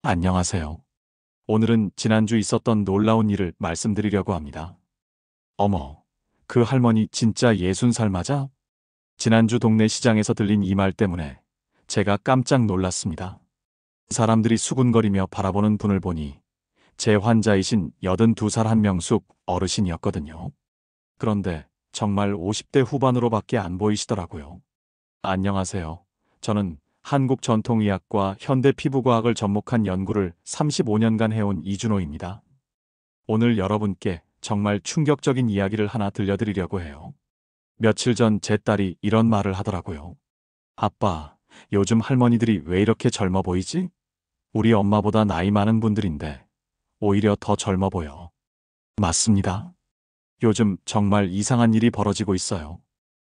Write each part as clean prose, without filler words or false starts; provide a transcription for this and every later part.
안녕하세요. 오늘은 지난주 있었던 놀라운 일을 말씀드리려고 합니다. 어머, 그 할머니 진짜 60살 맞아? 지난주 동네 시장에서 들린 이 말 때문에 제가 깜짝 놀랐습니다. 사람들이 수군거리며 바라보는 분을 보니 제 환자이신 82살 한명숙 어르신이었거든요. 그런데 정말 50대 후반으로밖에 안 보이시더라고요. 안녕하세요. 저는 한국전통의학과 현대피부과학을 접목한 연구를 35년간 해온 이준호입니다. 오늘 여러분께 정말 충격적인 이야기를 하나 들려드리려고 해요. 며칠 전 제 딸이 이런 말을 하더라고요. 아빠, 요즘 할머니들이 왜 이렇게 젊어 보이지? 우리 엄마보다 나이 많은 분들인데 오히려 더 젊어 보여. 맞습니다. 요즘 정말 이상한 일이 벌어지고 있어요.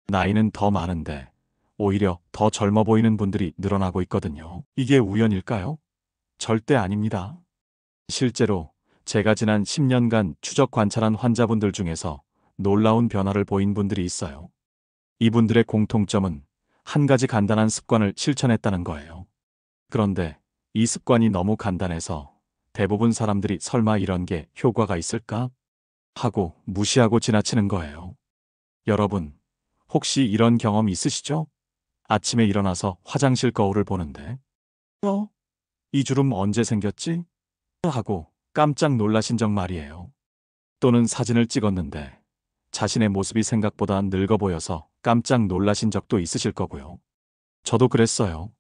나이는 더 많은데 오히려 더 젊어 보이는 분들이 늘어나고 있거든요. 이게 우연일까요? 절대 아닙니다. 실제로 제가 지난 10년간 추적 관찰한 환자분들 중에서 놀라운 변화를 보인 분들이 있어요. 이분들의 공통점은 한 가지 간단한 습관을 실천했다는 거예요. 그런데 이 습관이 너무 간단해서 대부분 사람들이 설마 이런 게 효과가 있을까? 하고 무시하고 지나치는 거예요. 여러분, 혹시 이런 경험 있으시죠? 아침에 일어나서 화장실 거울을 보는데 이 주름 언제 생겼지? 하고 깜짝 놀라신 적 말이에요. 또는 사진을 찍었는데 자신의 모습이 생각보다 늙어 보여서 깜짝 놀라신 적도 있으실 거고요. 저도 그랬어요.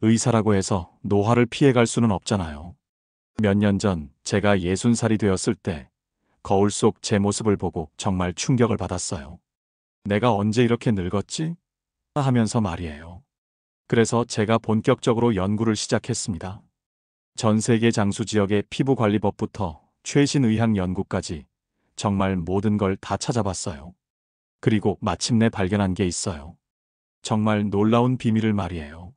의사라고 해서 노화를 피해갈 수는 없잖아요. 몇 년 전 제가 60살이 되었을 때 거울 속 제 모습을 보고 정말 충격을 받았어요. 내가 언제 이렇게 늙었지? 하면서 말이에요. 그래서 제가 본격적으로 연구를 시작했습니다. 전 세계 장수 지역의 피부관리법부터 최신 의학 연구까지 정말 모든 걸 다 찾아봤어요. 그리고 마침내 발견한 게 있어요. 정말 놀라운 비밀을 말이에요.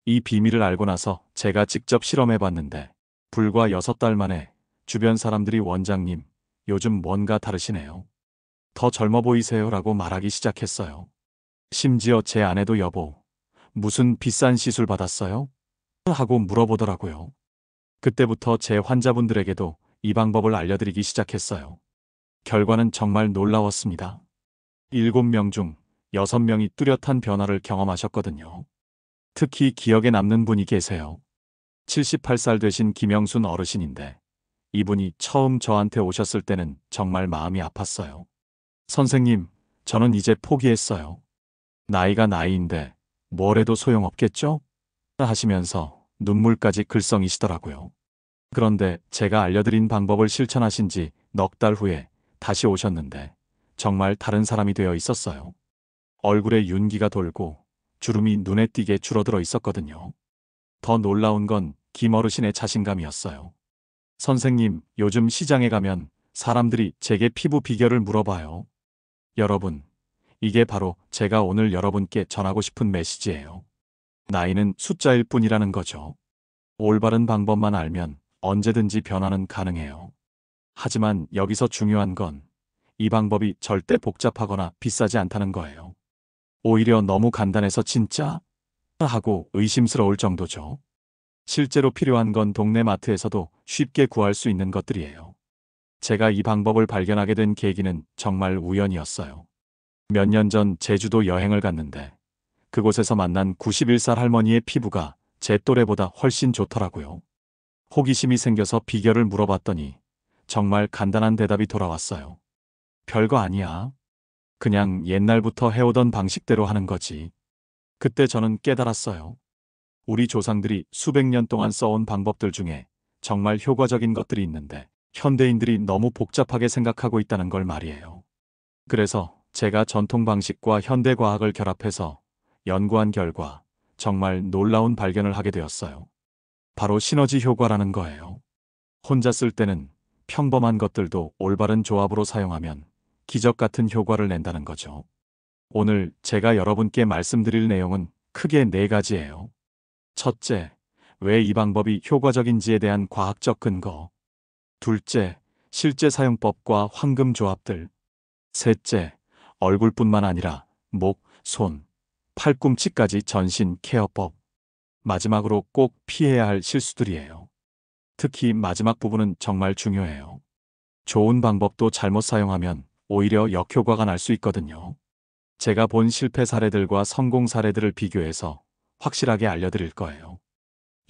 이 비밀을 알고 나서 제가 직접 실험해봤는데 불과 6달 만에 주변 사람들이 원장님, 요즘 뭔가 다르시네요. 더 젊어 보이세요 라고 말하기 시작했어요. 심지어 제 아내도 여보, 무슨 비싼 시술 받았어요? 하고 물어보더라고요. 그때부터 제 환자분들에게도 이 방법을 알려드리기 시작했어요. 결과는 정말 놀라웠습니다. 7명 중 6명이 뚜렷한 변화를 경험하셨거든요. 특히 기억에 남는 분이 계세요. 78살 되신 김영순 어르신인데 이분이 처음 저한테 오셨을 때는 정말 마음이 아팠어요. 선생님, 저는 이제 포기했어요. 나이가 나이인데 뭘 해도 소용없겠죠? 하시면서 눈물까지 글썽이시더라고요. 그런데 제가 알려드린 방법을 실천하신 지 넉 달 후에 다시 오셨는데 정말 다른 사람이 되어 있었어요. 얼굴에 윤기가 돌고 주름이 눈에 띄게 줄어들어 있었거든요. 더 놀라운 건 김어르신의 자신감이었어요. 선생님, 요즘 시장에 가면 사람들이 제게 피부 비결을 물어봐요. 여러분, 이게 바로 제가 오늘 여러분께 전하고 싶은 메시지예요. 나이는 숫자일 뿐이라는 거죠. 올바른 방법만 알면 언제든지 변화는 가능해요. 하지만 여기서 중요한 건 이 방법이 절대 복잡하거나 비싸지 않다는 거예요. 오히려 너무 간단해서 진짜? 하고 의심스러울 정도죠. 실제로 필요한 건 동네 마트에서도 쉽게 구할 수 있는 것들이에요. 제가 이 방법을 발견하게 된 계기는 정말 우연이었어요. 몇 년 전 제주도 여행을 갔는데 그곳에서 만난 91살 할머니의 피부가 제 또래보다 훨씬 좋더라고요. 호기심이 생겨서 비결을 물어봤더니 정말 간단한 대답이 돌아왔어요. 별거 아니야. 그냥 옛날부터 해오던 방식대로 하는 거지. 그때 저는 깨달았어요. 우리 조상들이 수백 년 동안 써온 방법들 중에 정말 효과적인 것들이 있는데 현대인들이 너무 복잡하게 생각하고 있다는 걸 말이에요. 그래서 제가 전통 방식과 현대 과학을 결합해서 연구한 결과 정말 놀라운 발견을 하게 되었어요. 바로 시너지 효과라는 거예요. 혼자 쓸 때는 평범한 것들도 올바른 조합으로 사용하면 기적 같은 효과를 낸다는 거죠. 오늘 제가 여러분께 말씀드릴 내용은 크게 4가지예요. 첫째, 왜 이 방법이 효과적인지에 대한 과학적 근거. 둘째, 실제 사용법과 황금 조합들. 셋째, 얼굴뿐만 아니라 목, 손, 팔꿈치까지 전신 케어법. 마지막으로 꼭 피해야 할 실수들이에요. 특히 마지막 부분은 정말 중요해요. 좋은 방법도 잘못 사용하면 오히려 역효과가 날 수 있거든요. 제가 본 실패 사례들과 성공 사례들을 비교해서 확실하게 알려드릴 거예요.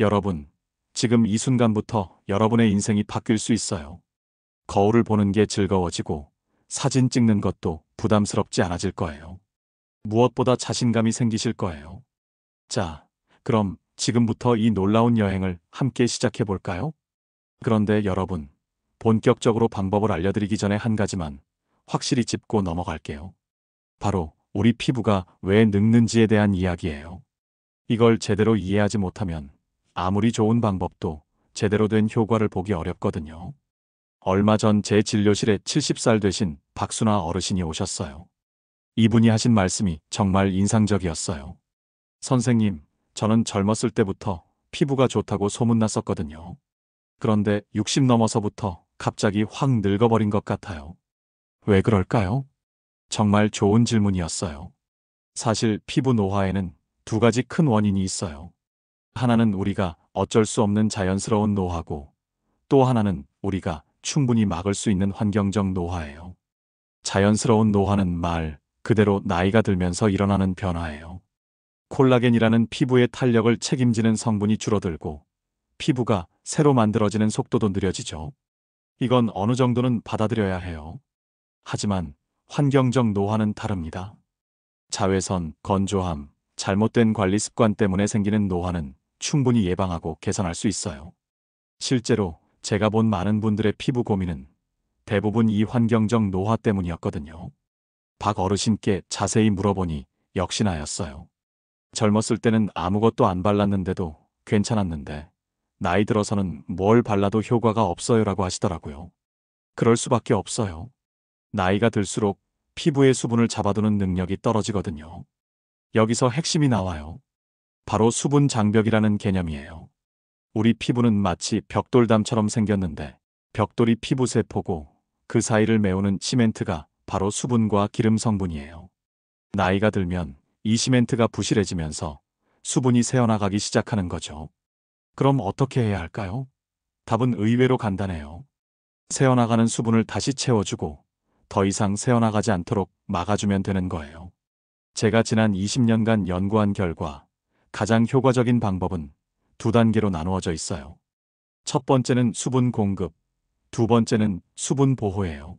여러분, 지금 이 순간부터 여러분의 인생이 바뀔 수 있어요. 거울을 보는 게 즐거워지고 사진 찍는 것도 부담스럽지 않아질 거예요. 무엇보다 자신감이 생기실 거예요. 자, 그럼 지금부터 이 놀라운 여행을 함께 시작해 볼까요? 그런데 여러분, 본격적으로 방법을 알려드리기 전에 한 가지만 확실히 짚고 넘어갈게요. 바로 우리 피부가 왜 늙는지에 대한 이야기예요. 이걸 제대로 이해하지 못하면 아무리 좋은 방법도 제대로 된 효과를 보기 어렵거든요. 얼마 전 제 진료실에 70살 되신 박순아 어르신이 오셨어요. 이분이 하신 말씀이 정말 인상적이었어요. 선생님, 저는 젊었을 때부터 피부가 좋다고 소문났었거든요. 그런데 60 넘어서부터 갑자기 확 늙어버린 것 같아요. 왜 그럴까요? 정말 좋은 질문이었어요. 사실 피부 노화에는 두 가지 큰 원인이 있어요. 하나는 우리가 어쩔 수 없는 자연스러운 노화고, 또 하나는 우리가 충분히 막을 수 있는 환경적 노화예요. 자연스러운 노화는 말 그대로 나이가 들면서 일어나는 변화예요. 콜라겐이라는 피부의 탄력을 책임지는 성분이 줄어들고 피부가 새로 만들어지는 속도도 느려지죠. 이건 어느 정도는 받아들여야 해요. 하지만 환경적 노화는 다릅니다. 자외선, 건조함, 잘못된 관리 습관 때문에 생기는 노화는 충분히 예방하고 개선할 수 있어요. 실제로 제가 본 많은 분들의 피부 고민은 대부분 이 환경적 노화 때문이었거든요. 박 어르신께 자세히 물어보니 역시나였어요. 젊었을 때는 아무것도 안 발랐는데도 괜찮았는데 나이 들어서는 뭘 발라도 효과가 없어요라고 하시더라고요. 그럴 수밖에 없어요. 나이가 들수록 피부의 수분을 잡아두는 능력이 떨어지거든요. 여기서 핵심이 나와요. 바로 수분 장벽이라는 개념이에요. 우리 피부는 마치 벽돌담처럼 생겼는데 벽돌이 피부 세포고 그 사이를 메우는 시멘트가 바로 수분과 기름 성분이에요. 나이가 들면 이 시멘트가 부실해지면서 수분이 새어나가기 시작하는 거죠. 그럼 어떻게 해야 할까요? 답은 의외로 간단해요. 새어나가는 수분을 다시 채워주고 더 이상 새어나가지 않도록 막아주면 되는 거예요. 제가 지난 20년간 연구한 결과 가장 효과적인 방법은 두 단계로 나누어져 있어요. 첫 번째는 수분 공급, 두 번째는 수분 보호예요.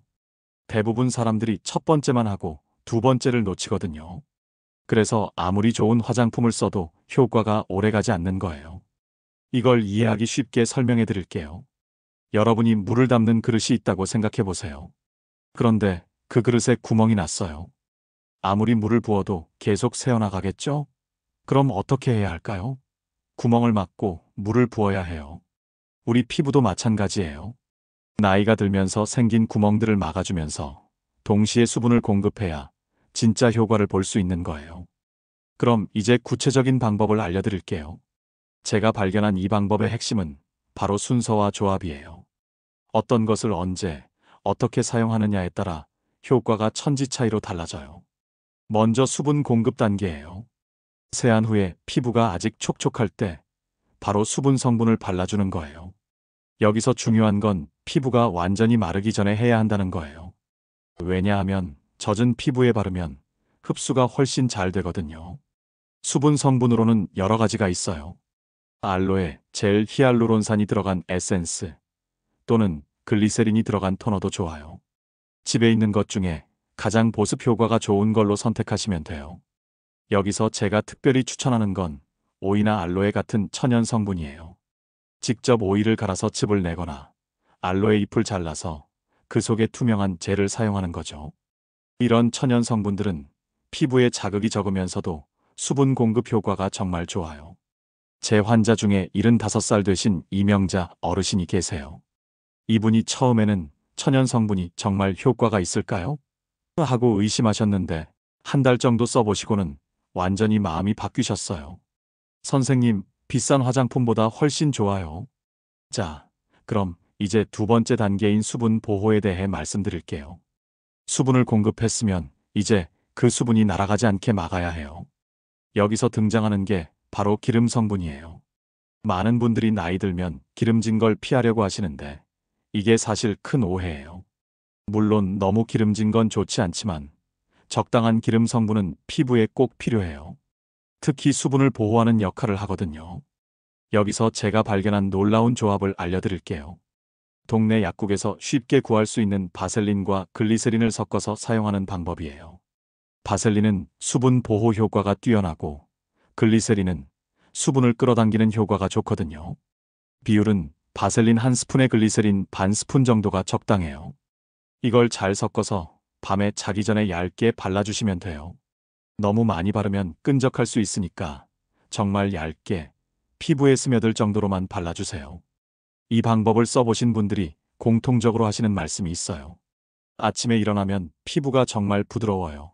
대부분 사람들이 첫 번째만 하고 두 번째를 놓치거든요. 그래서 아무리 좋은 화장품을 써도 효과가 오래가지 않는 거예요. 이걸 이해하기 쉽게 설명해 드릴게요. 여러분이 물을 담는 그릇이 있다고 생각해 보세요. 그런데 그 그릇에 구멍이 났어요. 아무리 물을 부어도 계속 새어나가겠죠? 그럼 어떻게 해야 할까요? 구멍을 막고 물을 부어야 해요. 우리 피부도 마찬가지예요. 나이가 들면서 생긴 구멍들을 막아주면서 동시에 수분을 공급해야 진짜 효과를 볼 수 있는 거예요. 그럼 이제 구체적인 방법을 알려드릴게요. 제가 발견한 이 방법의 핵심은 바로 순서와 조합이에요. 어떤 것을 언제, 어떻게 사용하느냐에 따라 효과가 천지 차이로 달라져요. 먼저 수분 공급 단계예요. 세안 후에 피부가 아직 촉촉할 때 바로 수분 성분을 발라주는 거예요. 여기서 중요한 건 피부가 완전히 마르기 전에 해야 한다는 거예요. 왜냐하면 젖은 피부에 바르면 흡수가 훨씬 잘 되거든요. 수분 성분으로는 여러 가지가 있어요. 알로에, 젤, 히알루론산이 들어간 에센스 또는 글리세린이 들어간 토너도 좋아요. 집에 있는 것 중에 가장 보습 효과가 좋은 걸로 선택하시면 돼요. 여기서 제가 특별히 추천하는 건 오이나 알로에 같은 천연 성분이에요. 직접 오이를 갈아서 즙을 내거나 알로에 잎을 잘라서 그 속에 투명한 젤을 사용하는 거죠. 이런 천연 성분들은 피부에 자극이 적으면서도 수분 공급 효과가 정말 좋아요. 제 환자 중에 75살 되신 이명자 어르신이 계세요. 이분이 처음에는 천연 성분이 정말 효과가 있을까요? 하고 의심하셨는데 한 달 정도 써보시고는 완전히 마음이 바뀌셨어요. 선생님, 비싼 화장품보다 훨씬 좋아요. 자, 그럼 이제 두 번째 단계인 수분 보호에 대해 말씀드릴게요. 수분을 공급했으면 이제 그 수분이 날아가지 않게 막아야 해요. 여기서 등장하는 게 바로 기름 성분이에요. 많은 분들이 나이 들면 기름진 걸 피하려고 하시는데 이게 사실 큰 오해예요. 물론 너무 기름진 건 좋지 않지만 적당한 기름 성분은 피부에 꼭 필요해요. 특히 수분을 보호하는 역할을 하거든요. 여기서 제가 발견한 놀라운 조합을 알려드릴게요. 동네 약국에서 쉽게 구할 수 있는 바셀린과 글리세린을 섞어서 사용하는 방법이에요. 바셀린은 수분 보호 효과가 뛰어나고 글리세린은 수분을 끌어당기는 효과가 좋거든요. 비율은 바셀린 한 스푼에 글리세린 반 스푼 정도가 적당해요. 이걸 잘 섞어서 밤에 자기 전에 얇게 발라주시면 돼요. 너무 많이 바르면 끈적할 수 있으니까 정말 얇게 피부에 스며들 정도로만 발라주세요. 이 방법을 써보신 분들이 공통적으로 하시는 말씀이 있어요. 아침에 일어나면 피부가 정말 부드러워요.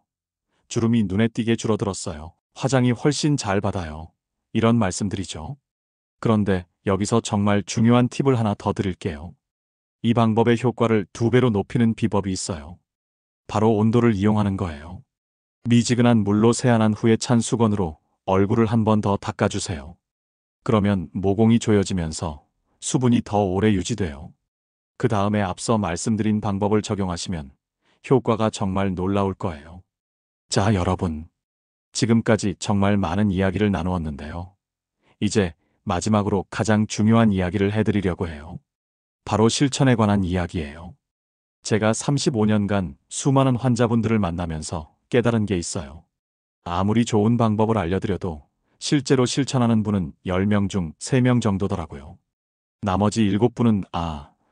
주름이 눈에 띄게 줄어들었어요. 화장이 훨씬 잘 받아요. 이런 말씀들이죠. 그런데 여기서 정말 중요한 팁을 하나 더 드릴게요. 이 방법의 효과를 2배로 높이는 비법이 있어요. 바로 온도를 이용하는 거예요. 미지근한 물로 세안한 후에 찬 수건으로 얼굴을 한 번 더 닦아주세요. 그러면 모공이 조여지면서 수분이 더 오래 유지돼요. 그 다음에 앞서 말씀드린 방법을 적용하시면 효과가 정말 놀라울 거예요. 자, 여러분. 지금까지 정말 많은 이야기를 나누었는데요. 이제 마지막으로 가장 중요한 이야기를 해드리려고 해요. 바로 실천에 관한 이야기예요. 제가 35년간 수많은 환자분들을 만나면서 깨달은 게 있어요. 아무리 좋은 방법을 알려드려도 실제로 실천하는 분은 10명 중 3명 정도더라고요. 나머지 7분은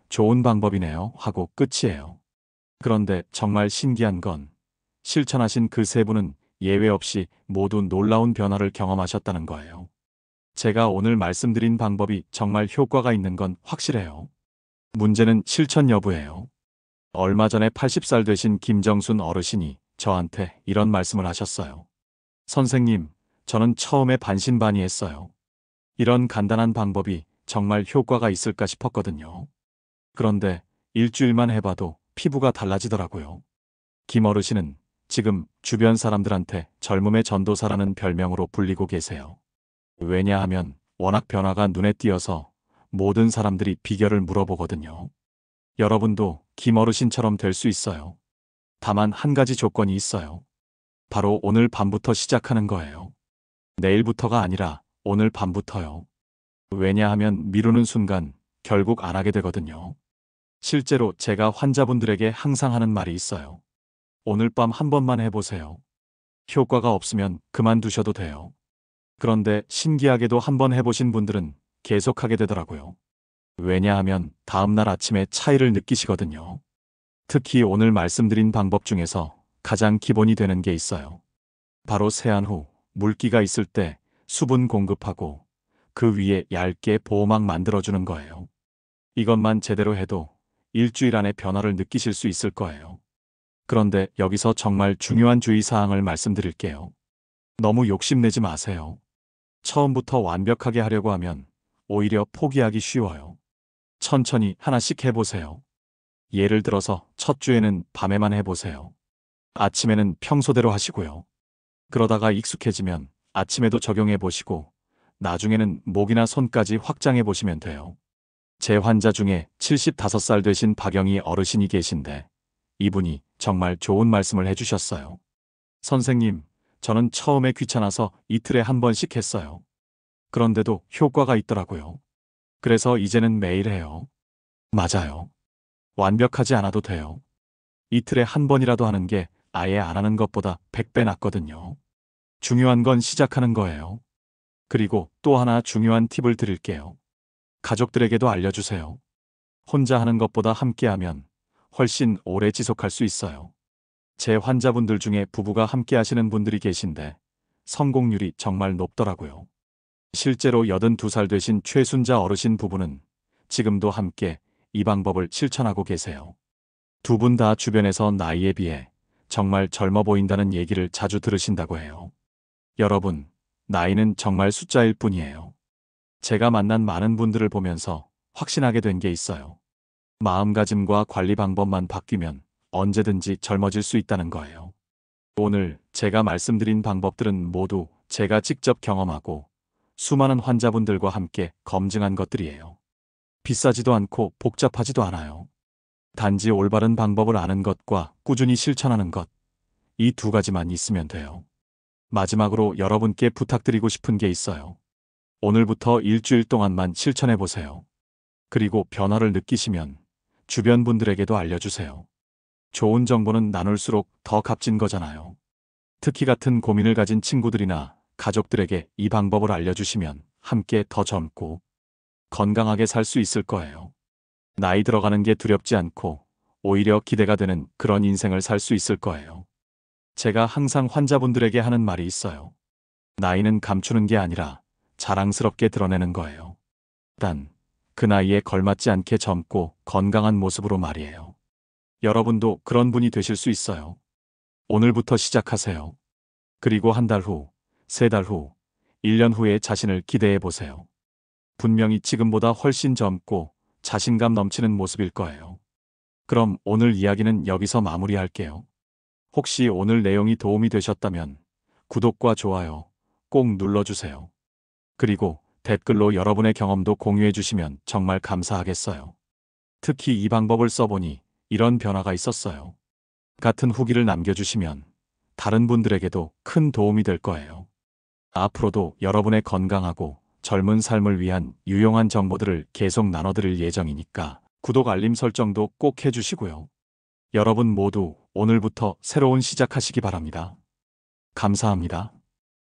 좋은 방법이네요 하고 끝이에요. 그런데 정말 신기한 건 실천하신 그 3분은 예외 없이 모두 놀라운 변화를 경험하셨다는 거예요. 제가 오늘 말씀드린 방법이 정말 효과가 있는 건 확실해요. 문제는 실천 여부예요. 얼마 전에 80살 되신 김정순 어르신이 저한테 이런 말씀을 하셨어요. 선생님, 저는 처음에 반신반의했어요. 이런 간단한 방법이 정말 효과가 있을까 싶었거든요. 그런데 일주일만 해봐도 피부가 달라지더라고요. 김 어르신은 지금 주변 사람들한테 젊음의 전도사라는 별명으로 불리고 계세요. 왜냐하면 워낙 변화가 눈에 띄어서 모든 사람들이 비결을 물어보거든요. 여러분도 김 어르신처럼 될 수 있어요. 다만 한 가지 조건이 있어요. 바로 오늘 밤부터 시작하는 거예요. 내일부터가 아니라 오늘 밤부터요. 왜냐하면 미루는 순간 결국 안 하게 되거든요. 실제로 제가 환자분들에게 항상 하는 말이 있어요. 오늘 밤 한 번만 해보세요. 효과가 없으면 그만두셔도 돼요. 그런데 신기하게도 한 번 해보신 분들은 계속하게 되더라고요. 왜냐하면 다음날 아침에 차이를 느끼시거든요. 특히 오늘 말씀드린 방법 중에서 가장 기본이 되는 게 있어요. 바로 세안 후 물기가 있을 때 수분 공급하고 그 위에 얇게 보호막 만들어주는 거예요. 이것만 제대로 해도 일주일 안에 변화를 느끼실 수 있을 거예요. 그런데 여기서 정말 중요한 주의사항을 말씀드릴게요. 너무 욕심내지 마세요. 처음부터 완벽하게 하려고 하면 오히려 포기하기 쉬워요. 천천히 하나씩 해보세요. 예를 들어서 첫 주에는 밤에만 해보세요. 아침에는 평소대로 하시고요. 그러다가 익숙해지면 아침에도 적용해보시고 나중에는 목이나 손까지 확장해보시면 돼요. 제 환자 중에 75살 되신 박영희 어르신이 계신데 이분이 정말 좋은 말씀을 해주셨어요. 선생님, 저는 처음에 귀찮아서 이틀에 한 번씩 했어요. 그런데도 효과가 있더라고요. 그래서 이제는 매일 해요. 맞아요. 완벽하지 않아도 돼요. 이틀에 한 번이라도 하는 게 아예 안 하는 것보다 100배 낫거든요. 중요한 건 시작하는 거예요. 그리고 또 하나 중요한 팁을 드릴게요. 가족들에게도 알려주세요. 혼자 하는 것보다 함께하면 훨씬 오래 지속할 수 있어요. 제 환자분들 중에 부부가 함께 하시는 분들이 계신데 성공률이 정말 높더라고요. 실제로 82살 되신 최순자 어르신 부부는 지금도 함께 이 방법을 실천하고 계세요. 두 분 다 주변에서 나이에 비해 정말 젊어 보인다는 얘기를 자주 들으신다고 해요. 여러분, 나이는 정말 숫자일 뿐이에요. 제가 만난 많은 분들을 보면서 확신하게 된 게 있어요. 마음가짐과 관리 방법만 바뀌면 언제든지 젊어질 수 있다는 거예요. 오늘 제가 말씀드린 방법들은 모두 제가 직접 경험하고 수많은 환자분들과 함께 검증한 것들이에요. 비싸지도 않고 복잡하지도 않아요. 단지 올바른 방법을 아는 것과 꾸준히 실천하는 것, 이 두 가지만 있으면 돼요. 마지막으로 여러분께 부탁드리고 싶은 게 있어요. 오늘부터 일주일 동안만 실천해 보세요. 그리고 변화를 느끼시면 주변 분들에게도 알려주세요. 좋은 정보는 나눌수록 더 값진 거잖아요. 특히 같은 고민을 가진 친구들이나 가족들에게 이 방법을 알려주시면 함께 더 젊고 건강하게 살 수 있을 거예요. 나이 들어가는 게 두렵지 않고 오히려 기대가 되는 그런 인생을 살 수 있을 거예요. 제가 항상 환자분들에게 하는 말이 있어요. 나이는 감추는 게 아니라 자랑스럽게 드러내는 거예요. 단, 그 나이에 걸맞지 않게 젊고 건강한 모습으로 말이에요. 여러분도 그런 분이 되실 수 있어요. 오늘부터 시작하세요. 그리고 한 달 후, 세 달 후, 1년 후의 자신을 기대해 보세요. 분명히 지금보다 훨씬 젊고 자신감 넘치는 모습일 거예요. 그럼 오늘 이야기는 여기서 마무리할게요. 혹시 오늘 내용이 도움이 되셨다면 구독과 좋아요 꼭 눌러주세요. 그리고 댓글로 여러분의 경험도 공유해 주시면 정말 감사하겠어요. 특히 이 방법을 써보니 이런 변화가 있었어요. 같은 후기를 남겨주시면 다른 분들에게도 큰 도움이 될 거예요. 앞으로도 여러분의 건강하고 젊은 삶을 위한 유용한 정보들을 계속 나눠드릴 예정이니까 구독 알림 설정도 꼭 해주시고요. 여러분 모두 오늘부터 새로운 시작하시기 바랍니다. 감사합니다.